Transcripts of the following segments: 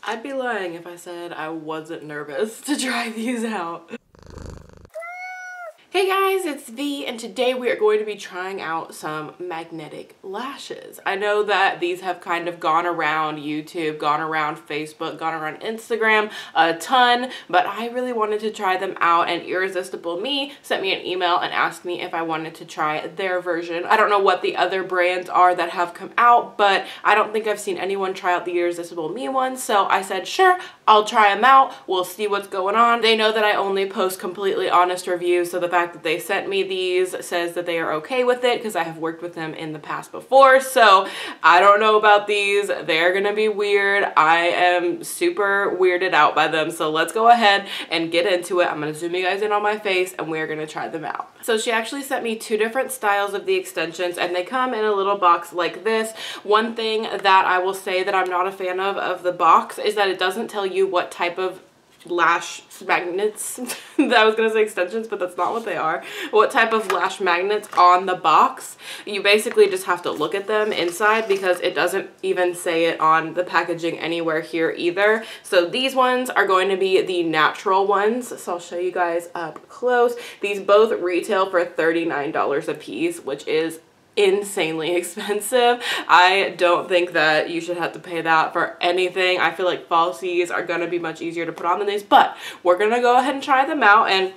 I'd be lying if I said I wasn't nervous to try these out. Hey guys, it's V, and today we are going to be trying out some magnetic lashes. I know that these have kind of gone around YouTube, gone around Facebook, gone around Instagram a ton, but I really wanted to try them out, and Irresistible Me sent me an email and asked me if I wanted to try their version. I don't know what the other brands are that have come out, but I don't think I've seen anyone try out the Irresistible Me one, so I said, sure, I'll try them out. We'll see what's going on. They know that I only post completely honest reviews, so the fact that they sent me these says that they are okay with it because I have worked with them in the past before. So I don't know about these. They're gonna be weird. I am super weirded out by them. So let's go ahead and get into it. I'm gonna zoom you guys in on my face and we're gonna try them out. So she actually sent me two different styles of the extensions and they come in a little box like this. One thing that I will say that I'm not a fan of the box is that it doesn't tell you what type of lash magnets I was gonna say extensions, but that's not what they are. What type of lash magnets on the box. You basically just have to look at them inside because it doesn't even say it on the packaging anywhere here either. So these ones are going to be the natural ones, so I'll show you guys up close. These both retail for $39 a piece, which is insanely expensive. I don't think that you should have to pay that for anything. I feel like falsies are gonna be much easier to put on than these, but we're gonna go ahead and try them out, and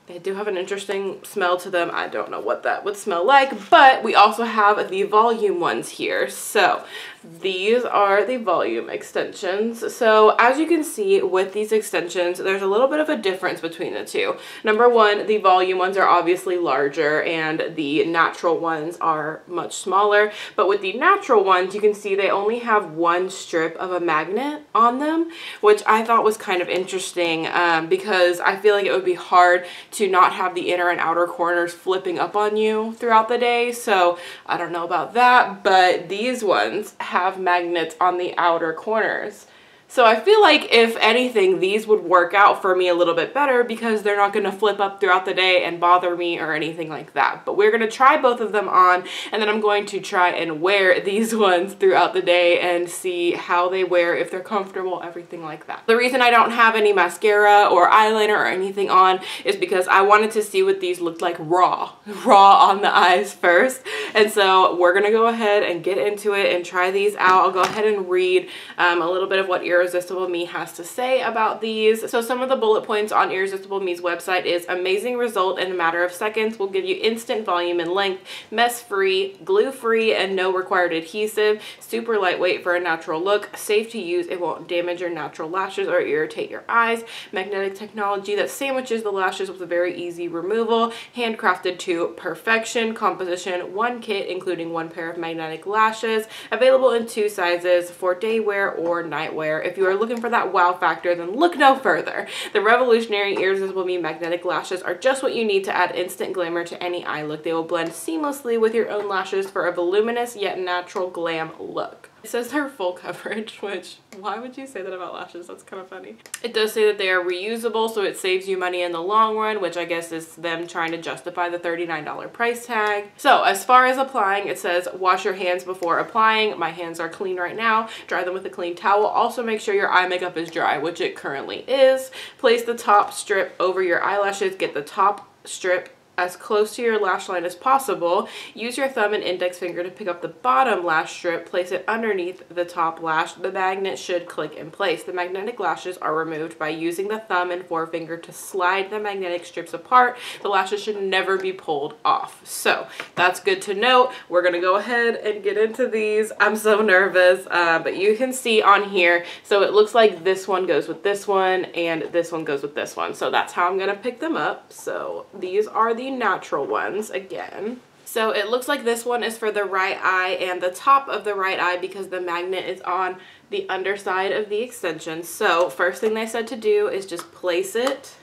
they do have an interesting smell to them. I don't know what that would smell like, but we also have the volume ones here. So these are the volume extensions. So as you can see with these extensions, there's a little bit of a difference between the two. Number one, the volume ones are obviously larger and the natural ones are much smaller. But with the natural ones, you can see they only have one strip of a magnet on them, which I thought was kind of interesting because I feel like it would be hard to not have the inner and outer corners flipping up on you throughout the day. So I don't know about that, but these ones have magnets on the outer corners. So I feel like if anything, these would work out for me a little bit better because they're not going to flip up throughout the day and bother me or anything like that. But we're going to try both of them on, and then I'm going to try and wear these ones throughout the day and see how they wear, if they're comfortable, everything like that. The reason I don't have any mascara or eyeliner or anything on is because I wanted to see what these looked like raw on the eyes first. And so we're going to go ahead and get into it and try these out. I'll go ahead and read a little bit of what Irresistible Me has to say about these. So some of the bullet points on Irresistible Me's website is amazing result in a matter of seconds, will give you instant volume and length, mess free, glue free, and no required adhesive, super lightweight for a natural look, safe to use, it won't damage your natural lashes or irritate your eyes, magnetic technology that sandwiches the lashes with a very easy removal, handcrafted to perfection, composition, one kit including one pair of magnetic lashes, available in 2 sizes for day wear or night wear. If you are looking for that wow factor, then look no further. The revolutionary Irresistible Me magnetic lashes are just what you need to add instant glamour to any eye look. They will blend seamlessly with your own lashes for a voluminous yet natural glam look. It says they're full coverage, which, why would you say that about lashes? That's kind of funny. It does say that they are reusable, so it saves you money in the long run, which I guess is them trying to justify the $39 price tag. So as far as applying, it says wash your hands before applying. My hands are clean right now. Dry them with a clean towel. Also make sure your eye makeup is dry, which it currently is. Place the top strip over your eyelashes. Get the top strip as close to your lash line as possible. Use your thumb and index finger to pick up the bottom lash strip. Place it underneath the top lash. The magnet should click in place. The magnetic lashes are removed by using the thumb and forefinger to slide the magnetic strips apart. The lashes should never be pulled off. So that's good to note. We're gonna go ahead and get into these. I'm so nervous, but you can see on here, so it looks like this one goes with this one and this one goes with this one. So that's how I'm gonna pick them up. So these are the natural ones again. So it looks like this one is for the right eye and the top of the right eye because the magnet is on the underside of the extension. So first thing they said to do is just place it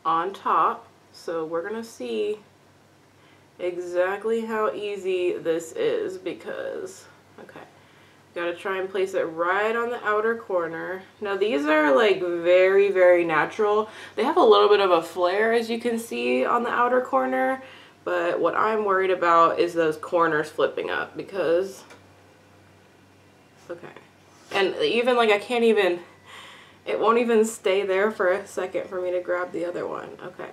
on top. So we're gonna see exactly how easy this is because, okay, gotta try and place it right on the outer corner. Now these are like very, very natural. They have a little bit of a flare, as you can see, on the outer corner, but what I'm worried about is those corners flipping up because, okay, And even like I can't even, it won't even stay there for a second for me to grab the other one. Okay.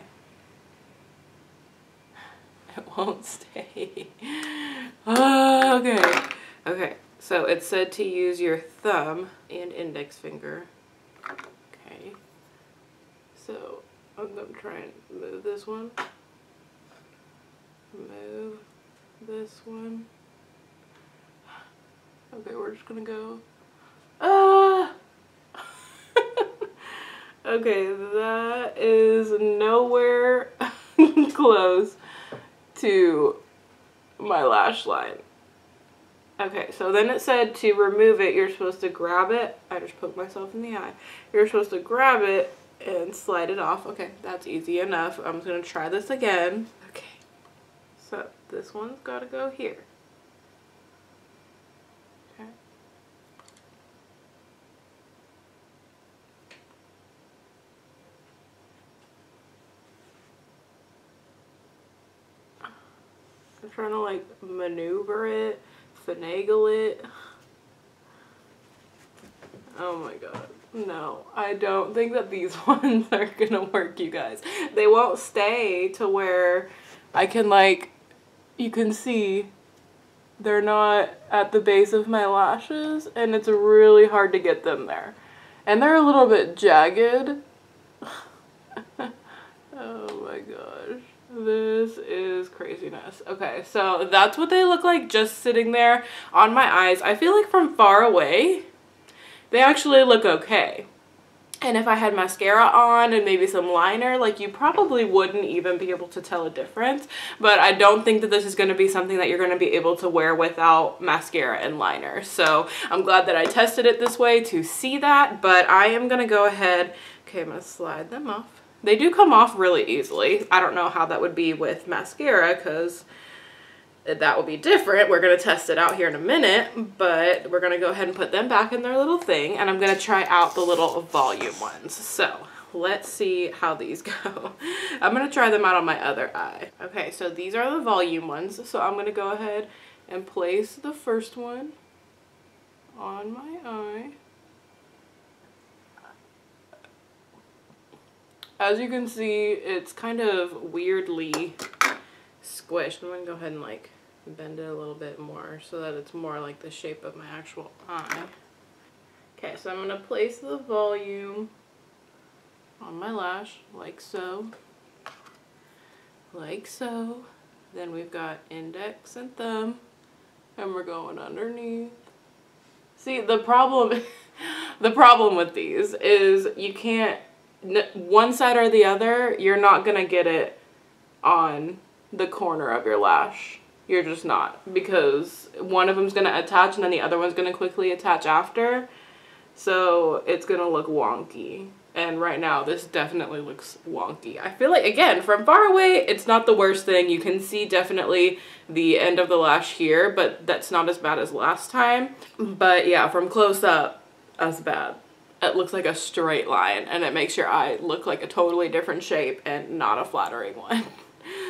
It won't stay. Okay. Okay. So it said to use your thumb and index finger. Okay. So I'm going to try and move this one. Move this one. Okay, we're just going to go. Ah! Okay, that is nowhere close to my lash line. Okay, so then it said to remove it, you're supposed to grab it. I just poked myself in the eye. You're supposed to grab it and slide it off. Okay, that's easy enough. I'm just gonna try this again. Okay, so this one's gotta go here. Okay. I'm trying to like maneuver it, finagle it. Oh my god. No, I don't think that these ones are gonna work, you guys. They won't stay to where I can like, you can see they're not at the base of my lashes, and it's really hard to get them there. And they're a little bit jagged. Oh my gosh. This is craziness. Okay, so that's what they look like just sitting there on my eyes. I feel like from far away, they actually look okay. And if I had mascara on and maybe some liner, like you probably wouldn't even be able to tell a difference. But I don't think that this is going to be something that you're going to be able to wear without mascara and liner. So I'm glad that I tested it this way to see that. But I am going to go ahead. Okay, I'm going to slide them off. They do come off really easily. I don't know how that would be with mascara because that will be different. We're going to test it out here in a minute, but we're going to go ahead and put them back in their little thing, and I'm going to try out the little volume ones. So let's see how these go. I'm going to try them out on my other eye. Okay, so these are the volume ones. So I'm going to go ahead and place the first one on my eye. As you can see, it's kind of weirdly squished. I'm going to go ahead and like bend it a little bit more so that it's more like the shape of my actual eye. Okay, so I'm going to place the volume on my lash like so. Like so. Then we've got index and thumb, and we're going underneath. See, the problem with these is you can't, one side or the other, you're not gonna get it on the corner of your lash. You're just not, because one of them's gonna attach and then the other one's gonna quickly attach after. So it's gonna look wonky. And right now this definitely looks wonky. I feel like, again, from far away, it's not the worst thing. You can see definitely the end of the lash here, but that's not as bad as last time. But yeah, from close up, that's bad. It looks like a straight line, and it makes your eye look like a totally different shape and not a flattering one.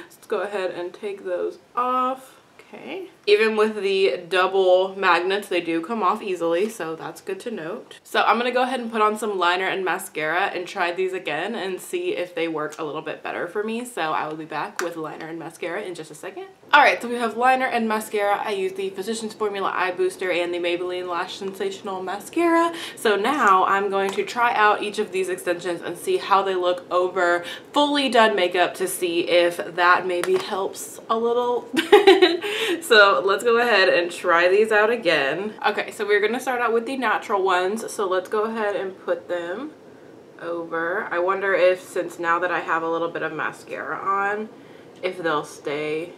Let's go ahead and take those off. Okay. Even with the double magnets, they do come off easily, so that's good to note. So I'm gonna go ahead and put on some liner and mascara and try these again and see if they work a little bit better for me. So I will be back with liner and mascara in just a second. All right, so we have liner and mascara. I use the Physicians Formula Eye Booster and the Maybelline Lash Sensational Mascara. So now I'm going to try out each of these extensions and see how they look over fully done makeup to see if that maybe helps a little bit. So let's go ahead and try these out again. Okay, so we're gonna start out with the natural ones. So let's go ahead and put them over. I wonder if, since now that I have a little bit of mascara on, if they'll stay.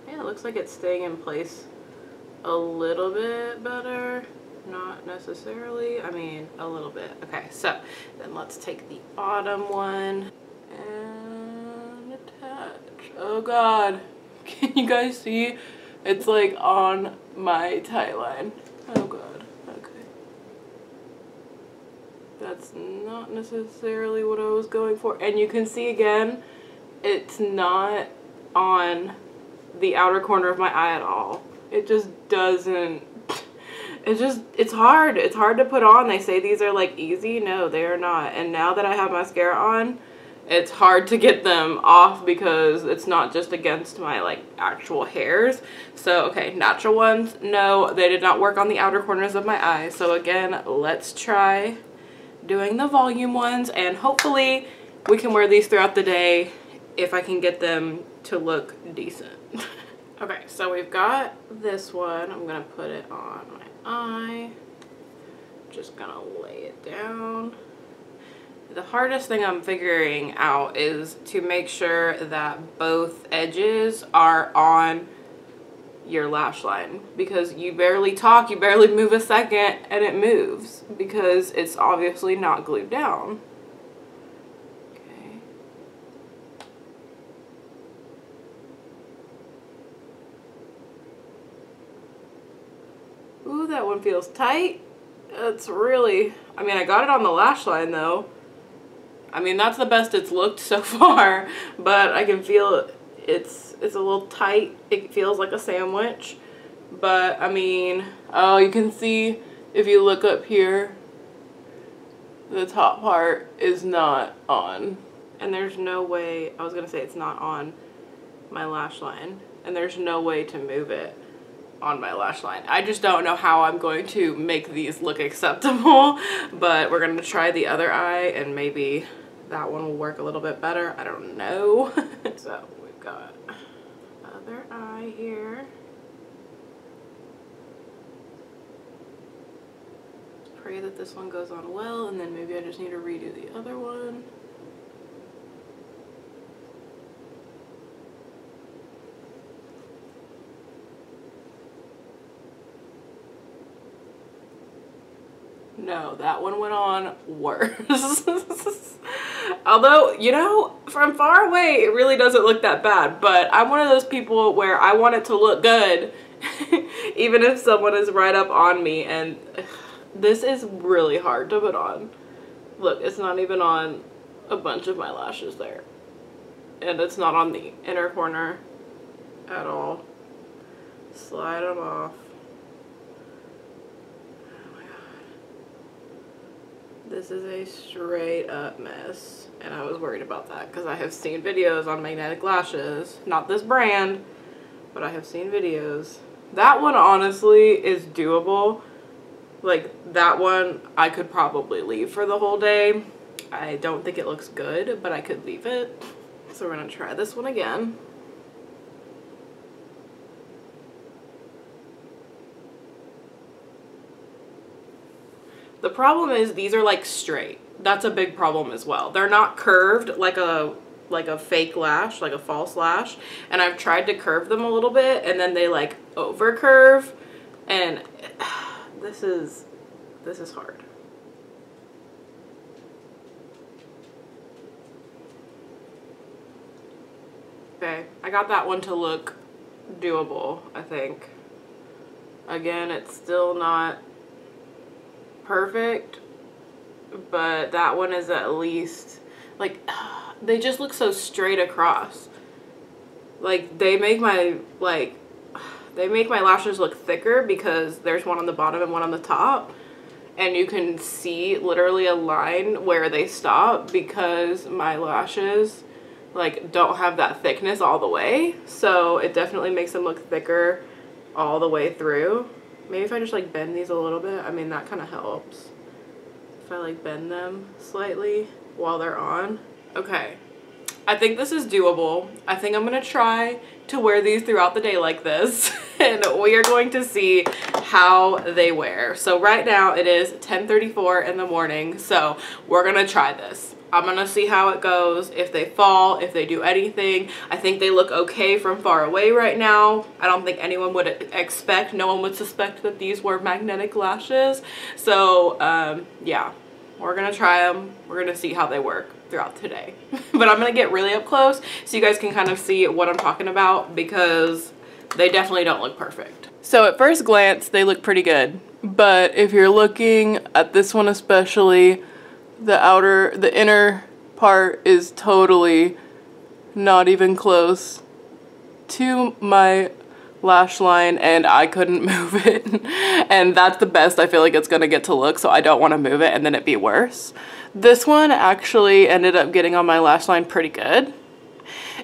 Yeah, it looks like it's staying in place a little bit better. Not necessarily, I mean, a little bit. Okay, so then let's take the bottom one and attach. Oh God, can you guys see? It's like on my tight line. Oh God, okay. That's not necessarily what I was going for. And you can see again, it's not on the outer corner of my eye at all. It just doesn't, it's hard. It's hard to put on. They say these are like easy. No, they are not. And now that I have mascara on, it's hard to get them off because it's not just against my like actual hairs. So, okay, natural ones. No, they did not work on the outer corners of my eyes. So again, let's try doing the volume ones, and hopefully we can wear these throughout the day if I can get them to look decent. Okay, so we've got this one. I'm gonna put it on my eye. Just gonna lay it down. The hardest thing I'm figuring out is to make sure that both edges are on your lash line, because you barely talk, you barely move a second, and it moves because it's obviously not glued down. Okay. Ooh, that one feels tight. It's really, I mean, I got it on the lash line though. I mean, that's the best it's looked so far, but I can feel it's a little tight. It feels like a sandwich, but I mean, oh, you can see if you look up here, the top part is not on, and there's no way, I was gonna say it's not on my lash line, and there's no way to move it on my lash line. I just don't know how I'm going to make these look acceptable, but we're gonna try the other eye and maybe that one will work a little bit better. I don't know. So we've got other eye here. Pray that this one goes on well, and then maybe I just need to redo the other one. No, that one went on worse. Although, you know, from far away, it really doesn't look that bad. But I'm one of those people where I want it to look good, even if someone is right up on me. And this is really hard to put on. Look, it's not even on a bunch of my lashes there. And it's not on the inner corner at all. Slide them off. This is a straight up mess, and I was worried about that because I have seen videos on magnetic lashes, not this brand, but I have seen videos. That one honestly is doable. Like, that one I could probably leave for the whole day. I don't think it looks good, but I could leave it. So we're gonna try this one again. The problem is these are like straight. That's a big problem as well. They're not curved like a fake lash, like a false lash. And I've tried to curve them a little bit, and then they like over curve, and this is hard. Okay, I got that one to look doable, I think. Again, it's still not perfect, but that one is at least, like, they just look so straight across. Like, they make my lashes look thicker because there's one on the bottom and one on the top, and you can see literally a line where they stop because my lashes like don't have that thickness all the way, so it definitely makes them look thicker all the way through. Maybe if I just like bend these a little bit, I mean, that kind of helps. If I like bend them slightly while they're on. Okay, I think this is doable. I think I'm gonna try to wear these throughout the day like this, and we are going to see how they wear. So right now it is 10:34 in the morning, so we're gonna try this. I'm gonna see how it goes, if they fall, if they do anything. I think they look okay from far away right now. I don't think anyone would expect, no one would suspect that these were magnetic lashes. So yeah, we're gonna try them. We're gonna see how they work throughout today. But I'm gonna get really up close so you guys can kind of see what I'm talking about, because they definitely don't look perfect. So at first glance, they look pretty good. But if you're looking at this one especially, the inner part is totally not even close to my lash line and I couldn't move it. And that's the best I feel like it's gonna get to look, so I don't want to move it and then it be worse. This one actually ended up getting on my lash line pretty good.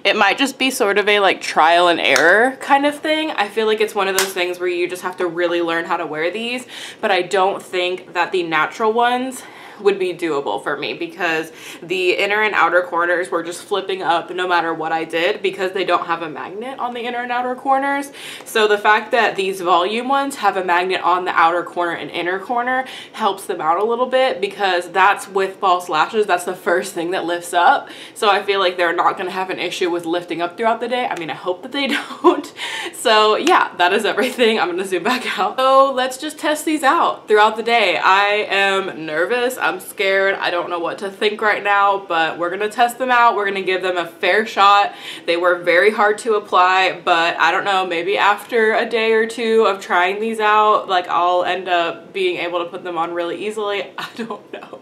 It might just be sort of a like trial and error kind of thing. I feel like it's one of those things where you just have to really learn how to wear these, but I don't think that the natural ones would be doable for me because the inner and outer corners were just flipping up no matter what I did because they don't have a magnet on the inner and outer corners. So the fact that these volume ones have a magnet on the outer corner and inner corner helps them out a little bit, because that's with false lashes, that's the first thing that lifts up. So I feel like they're not going to have an issue with lifting up throughout the day. I mean, I hope that they don't. So yeah, that is everything. I'm going to zoom back out. So let's just test these out throughout the day. I am nervous. I'm scared. I don't know what to think right now, but we're gonna test them out. We're gonna give them a fair shot. They were very hard to apply, but I don't know, maybe after a day or two of trying these out, like I'll end up being able to put them on really easily. I don't know.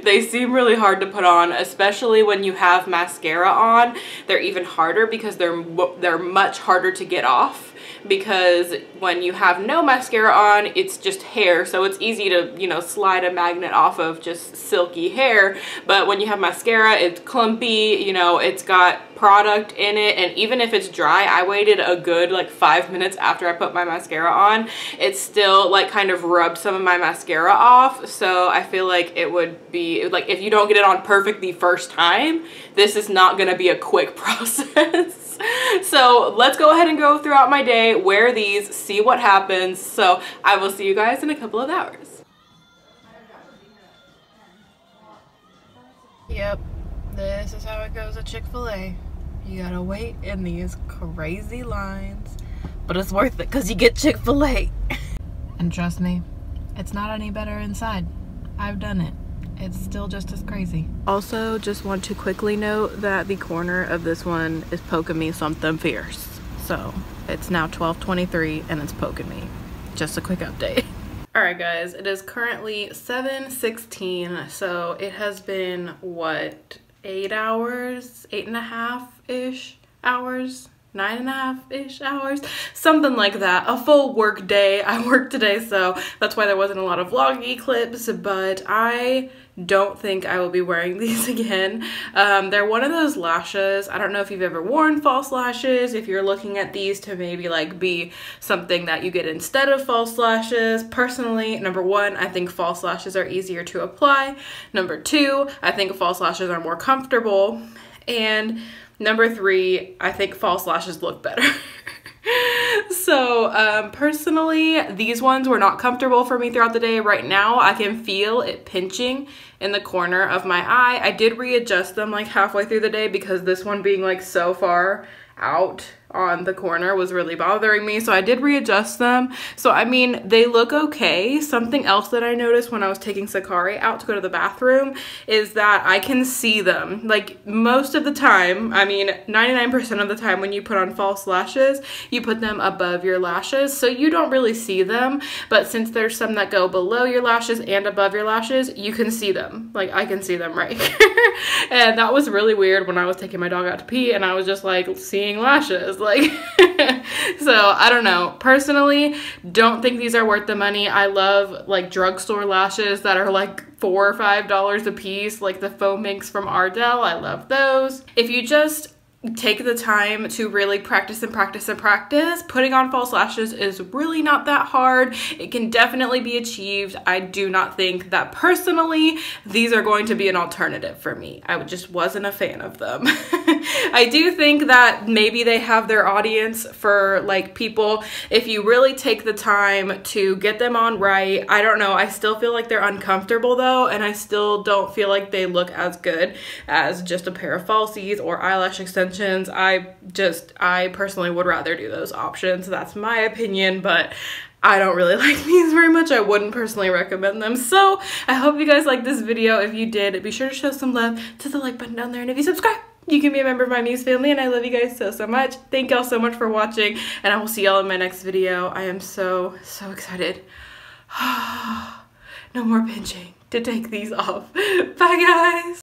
They seem really hard to put on, especially when you have mascara on. They're even harder because they're much harder to get off, because when you have no mascara on, it's just hair, so it's easy to, you know, slide a magnet off of just silky hair. But when you have mascara, it's clumpy, you know, it's got product in it, and even if it's dry, I waited a good like 5 minutes after I put my mascara on, it still like kind of rubbed some of my mascara off. So I feel like it would be like, if you don't get it on perfect the first time, this is not gonna be a quick process. So let's go ahead and go throughout my day, wear these, see what happens. So I will see you guys in a couple of hours. Yep, this is how it goes at Chick-fil-A. You gotta wait in these crazy lines, but it's worth it because you get Chick-fil-A. And trust me, it's not any better inside. I've done it. It's still just as crazy. Also, just want to quickly note that the corner of this one is poking me something fierce. So it's now 12:23 and it's poking me. Just a quick update. Alright guys, it is currently 7:16, so it has been, what, 8 hours? 8.5-ish hours? 9.5-ish hours, something like that. A full work day. I worked today, so that's why there wasn't a lot of vloggy clips, but I don't think I will be wearing these again. They're one of those lashes. I don't know if you've ever worn false lashes, if you're looking at these to maybe like be something that you get instead of false lashes. Personally, number one, I think false lashes are easier to apply. Number two, I think false lashes are more comfortable. And number three, I think false lashes look better. So personally, these ones were not comfortable for me throughout the day. Right now, I can feel it pinching in the corner of my eye. I did readjust them like halfway through the day because this one being like so far out on the corner was really bothering me, so I did readjust them. So I mean, they look okay. Something else that I noticed when I was taking Sakari out to go to the bathroom is that I can see them. Like most of the time, I mean 99% of the time when you put on false lashes, you put them above your lashes, so you don't really see them. But since there's some that go below your lashes and above your lashes, you can see them. Like I can see them right here. And that was really weird when I was taking my dog out to pee and I was just like seeing lashes. Like so I don't know, personally don't think these are worth the money. I love like drugstore lashes that are like $4 or $5 a piece, like the foam minks from Ardell. I love those. If you just take the time to really practice and practice and practice, putting on false lashes is really not that hard. It can definitely be achieved. I do not think that personally these are going to be an alternative for me. I just wasn't a fan of them. I do think that maybe they have their audience for like people, if you really take the time to get them on right. I don't know, I still feel like they're uncomfortable though, and I still don't feel like they look as good as just a pair of falsies or eyelash extensions. I personally would rather do those options. That's my opinion, but I don't really like these very much. I wouldn't personally recommend them. So I hope you guys liked this video. If you did, be sure to show some love to the like button down there. And if you subscribe, you can be a member of my Muse family, and I love you guys so, so much. Thank y'all so much for watching, and I will see y'all in my next video. I am so, so excited. No more pinching to take these off. Bye, guys.